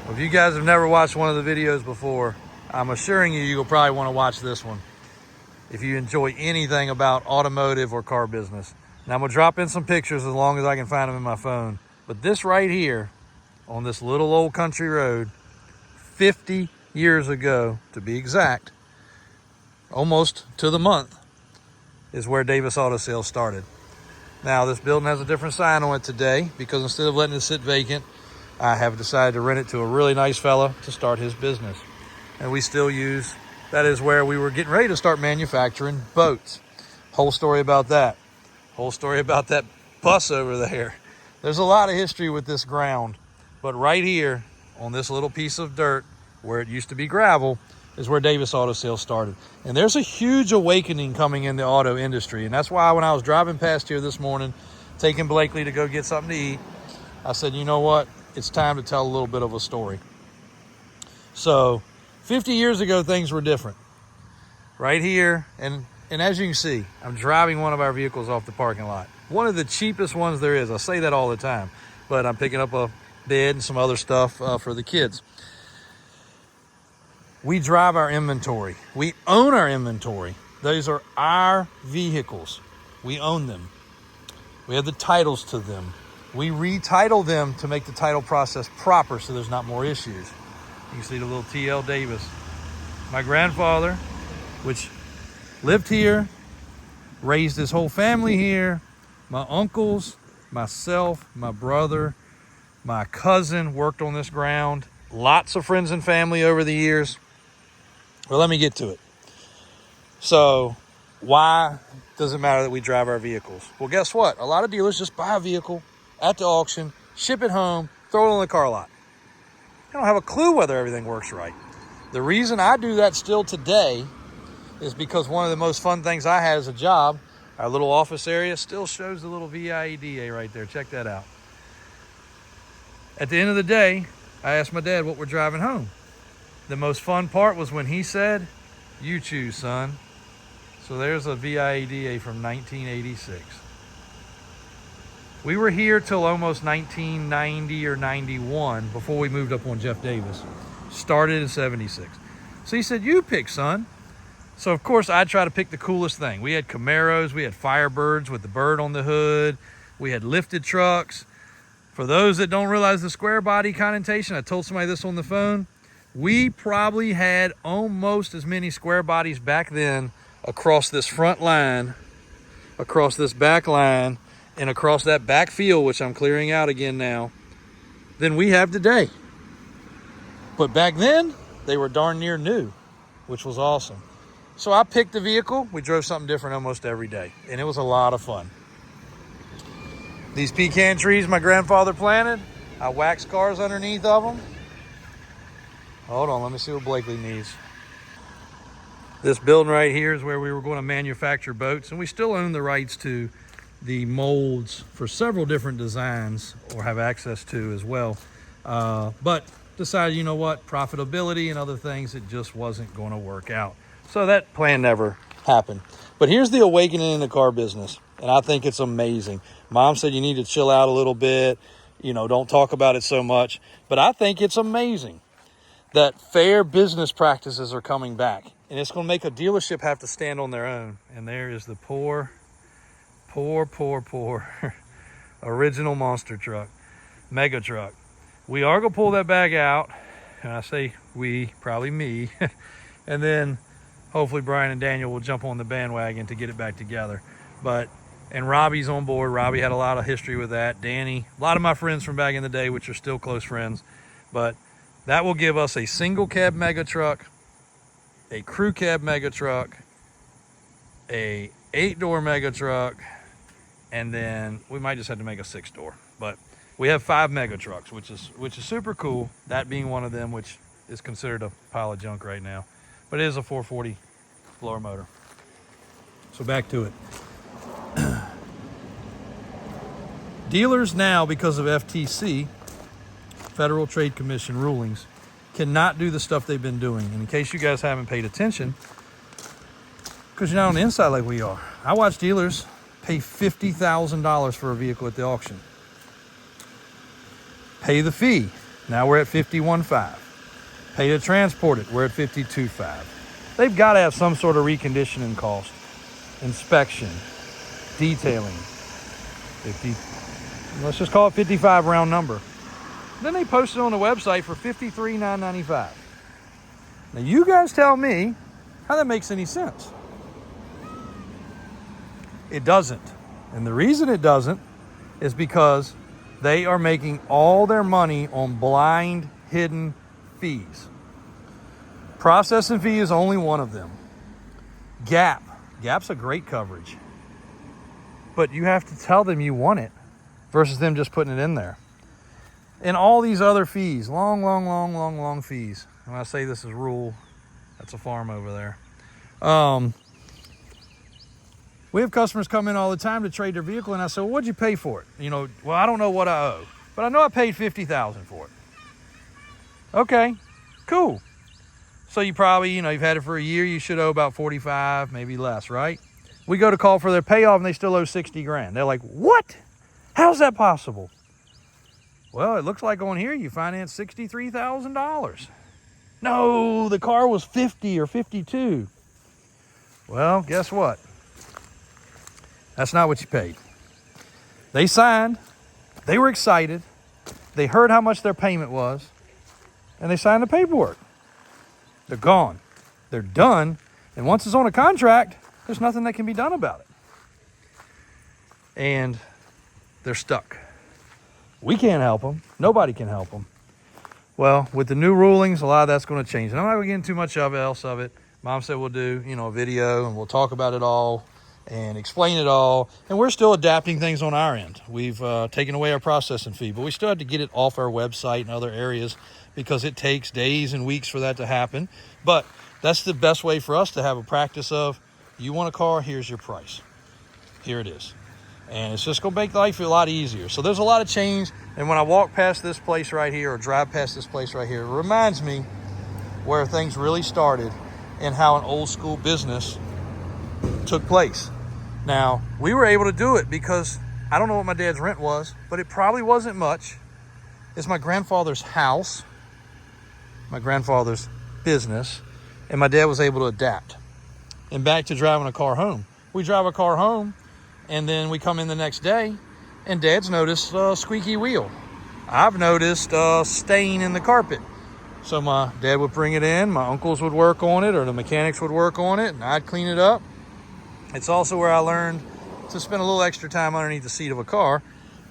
If you guys have never watched one of the videos before, I'm assuring you, you'll probably want to watch this one if you enjoy anything about automotive or car business. Now I'm gonna drop in some pictures as long as I can find them in my phone. But this right here on this little old country road, 50 years ago to be exact, almost to the month, is where Davis Auto Sales started. Now this building has a different sign on it today because instead of letting it sit vacant, I have decided to rent it to a really nice fella to start his business. And we still use, that is where we were getting ready to start manufacturing boats. Whole story about that. Whole story about that bus over there. There's a lot of history with this ground, but right here on this little piece of dirt where it used to be gravel is where Davis Auto Sales started. And there's a huge awakening coming in the auto industry. And that's why when I was driving past here this morning, taking Blakely to go get something to eat, I said, you know what? It's time to tell a little bit of a story. So 50 years ago, things were different. Right here, and as you can see, I'm driving one of our vehicles off the parking lot. One of the cheapest ones there is. I say that all the time, but I'm picking up a bed and some other stuff for the kids. We drive our inventory. We own our inventory. Those are our vehicles. We own them. We have the titles to them. We retitle them to make the title process proper so there's not more issues. You can see the little TL Davis. My grandfather, which lived here, raised his whole family here. My uncles, myself, my brother, my cousin worked on this ground. Lots of friends and family over the years. Well, let me get to it. So why does it matter that we drive our vehicles? Well, guess what? A lot of dealers just buy a vehicle at the auction, ship it home, throw it on the car lot. They don't have a clue whether everything works right. The reason I do that still today is because one of the most fun things I had as a job, our little office area still shows the little VIEDA right there. Check that out. At the end of the day, I asked my dad what we're driving home. The most fun part was when he said, "You choose, son." So there's a VIEDA from 1986. We were here till almost 1990 or 91 before we moved up on Jeff Davis. Started in 76. So he said, "You pick, son." So of course I try to pick the coolest thing. We had Camaros, we had Firebirds with the bird on the hood. We had lifted trucks. For those that don't realize the Squarebody connotation, I told somebody this on the phone. We probably had almost as many Squarebodies back then across this front line, across this back line, and across that back field, which I'm clearing out again now, than we have today. But back then, they were darn near new, which was awesome. So I picked the vehicle. We drove something different almost every day, and it was a lot of fun. These pecan trees my grandfather planted, I waxed cars underneath of them. Hold on, let me see what Blakely needs. This building right here is where we were going to manufacture boats, and we still own the rights to the molds for several different designs, or have access to as well. But decided, you know what, profitability and other things, it just wasn't going to work out. So that plan never happened. But here's the awakening in the car business, and I think it's amazing. Mom said you need to chill out a little bit, you know, don't talk about it so much. But I think it's amazing that fair business practices are coming back, and it's going to make a dealership have to stand on their own. And there is the poor original monster truck, mega truck. We are going to pull that bag out, and I say we, probably me, and then hopefully Brian and Daniel will jump on the bandwagon to get it back together. And Robbie's on board. Robbie had a lot of history with that. Danny, a lot of my friends from back in the day, which are still close friends. But that will give us a single cab mega truck, a crew cab mega truck, a 8-door mega truck, and then we might just have to make a 6-door. But we have 5 mega trucks, which is super cool. That being one of them, which is considered a pile of junk right now. But it is a 440 blower motor. So back to it. Dealers now, because of FTC, Federal Trade Commission rulings, cannot do the stuff they've been doing. And in case you guys haven't paid attention, because you're not on the inside like we are, I watch dealers pay $50,000 for a vehicle at the auction. Pay the fee. Now we're at $51,500. Pay to transport it, we're at $52,500. They've got to have some sort of reconditioning cost, inspection, detailing. 50, let's just call it 55 round number. Then they post it on the website for $53,995. Now you guys tell me how that makes any sense. It doesn't. And the reason it doesn't is because they are making all their money on blind, hidden fees. Processing fee is only one of them. Gap's a great coverage. But you have to tell them you want it versus them just putting it in there. And all these other fees, long fees. When I say this is rural, that's a farm over there. We have customers come in all the time to trade their vehicle, and I say, well, what'd you pay for it? Well, I don't know what I owe, but I know I paid $50,000 for it. Okay, cool. So you probably, you've had it for a year, you should owe about 45, maybe less, right? We go to call for their payoff and they still owe 60 grand. They're like, what? How's that possible? Well, it looks like on here you financed $63,000. No, the car was 50 or 52. Well, guess what? That's not what you paid. They signed, they were excited, they heard how much their payment was, and they signed the paperwork. They're gone. They're done. And once it's on a contract, there's nothing that can be done about it. And they're stuck. We can't help them. Nobody can help them. Well, with the new rulings, a lot of that's going to change. And I'm not going to get into too much else of it. Mom said we'll do, a video and we'll talk about it all and explain it all. And we're still adapting things on our end. We've taken away our processing fee, but we still have to get it off our website and other areas because it takes days and weeks for that to happen. But that's the best way for us to have a practice of, you want a car, here's your price. Here it is. And it's just going to make life a lot easier. So there's a lot of change. And when I walk past this place right here or drive past this place right here, it reminds me where things really started and how an old school business took place. Now, we were able to do it because I don't know what my dad's rent was, but it probably wasn't much. It's my grandfather's house, my grandfather's business, and my dad was able to adapt. And back to driving a car home. We drive a car home, and then we come in the next day, and Dad's noticed a squeaky wheel. I've noticed a stain in the carpet. So my dad would bring it in, my uncles would work on it, or the mechanics would work on it, and I'd clean it up. It's also where I learned to spend a little extra time underneath the seat of a car.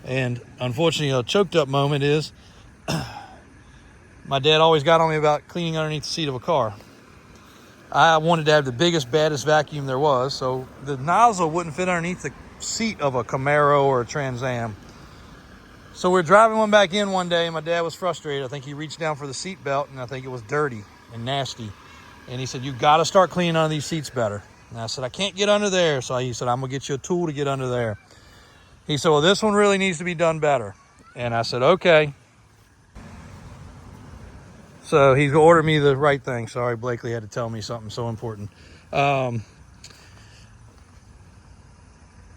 And unfortunately, a choked up moment is my dad always got on me about cleaning underneath the seat of a car. I wanted to have the biggest, baddest vacuum there was, so the nozzle wouldn't fit underneath the seat of a Camaro or a Trans Am. So we're driving one back in one day, and my dad was frustrated. I think he reached down for the seat belt, and I think it was dirty and nasty. And he said, you got to start cleaning under these seats better. And I said, I can't get under there. So he said, I'm going to get you a tool to get under there. He said, well, this one really needs to be done better. And I said, okay. So he's going to order me the right thing. Sorry, Blakely had to tell me something so important. And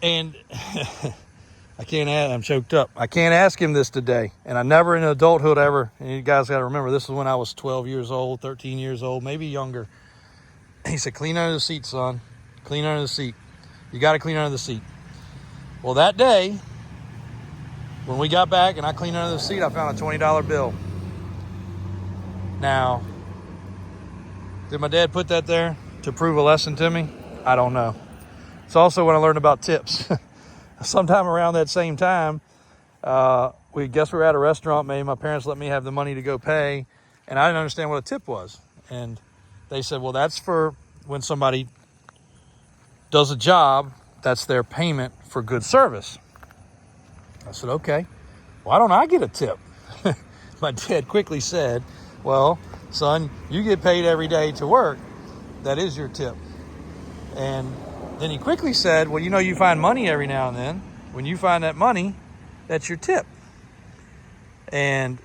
I can't ask, I'm choked up. I can't ask him this today. And I never in adulthood ever, and you guys got to remember, this is when I was 12 years old, 13 years old, maybe younger. He said, clean under the seat, son. Clean under the seat. You got to clean under the seat. Well, that day, when we got back and I cleaned under the seat, I found a $20 bill. Now, did my dad put that there to prove a lesson to me? I don't know. It's also when I learned about tips. Sometime around that same time, we were at a restaurant. Maybe my parents let me have the money to go pay, and I didn't understand what a tip was. And they said, well, that's for when somebody does a job, that's their payment for good service. I said, okay, why don't I get a tip? My dad quickly said, well, son, you get paid every day to work. That is your tip. And then he quickly said, well, you find money every now and then. When you find that money, that's your tip. And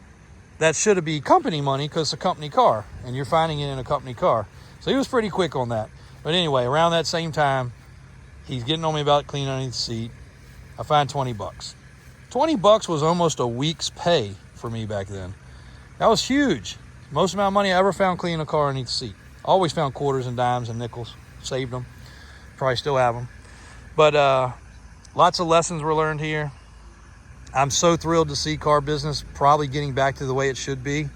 that should be company money because it's a company car and you're finding it in a company car. So he was pretty quick on that. But anyway, around that same time, he's getting on me about cleaning underneath the seat. I find $20. $20 was almost a week's pay for me back then. That was huge. Most amount of money I ever found cleaning a car underneath the seat. Always found quarters and dimes and nickels. Saved them. Probably still have them. But lots of lessons were learned here. I'm so thrilled to see car business probably getting back to the way it should be.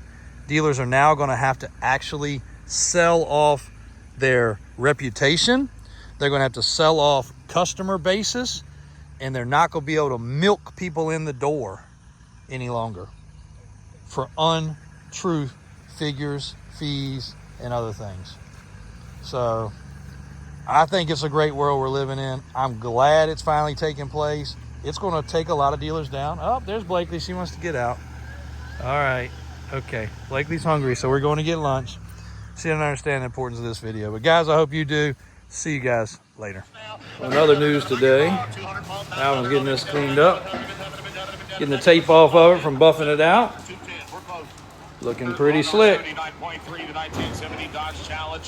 Dealers are now going to have to actually sell off their reputation. They're going to have to sell off customer basis, and they're not going to be able to milk people in the door any longer for untrue figures, fees, and other things. So I think it's a great world we're living in. I'm glad it's finally taking place. It's going to take a lot of dealers down. Oh, there's Blakely. She wants to get out. All right. Okay. Blakely's hungry, so we're going to get lunch. She doesn't understand the importance of this video. But guys, I hope you do. See you guys later. Another news today. Alan's getting this cleaned up. Getting the tape off of it from buffing it out. Looking pretty slick.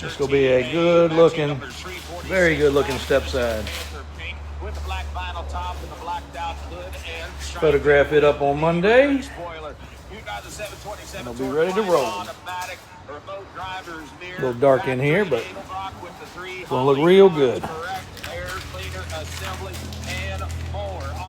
This will be a good looking, very good looking step side. Photograph it up on Monday. And it'll be ready to roll. A little dark in here, but it's gonna look real good.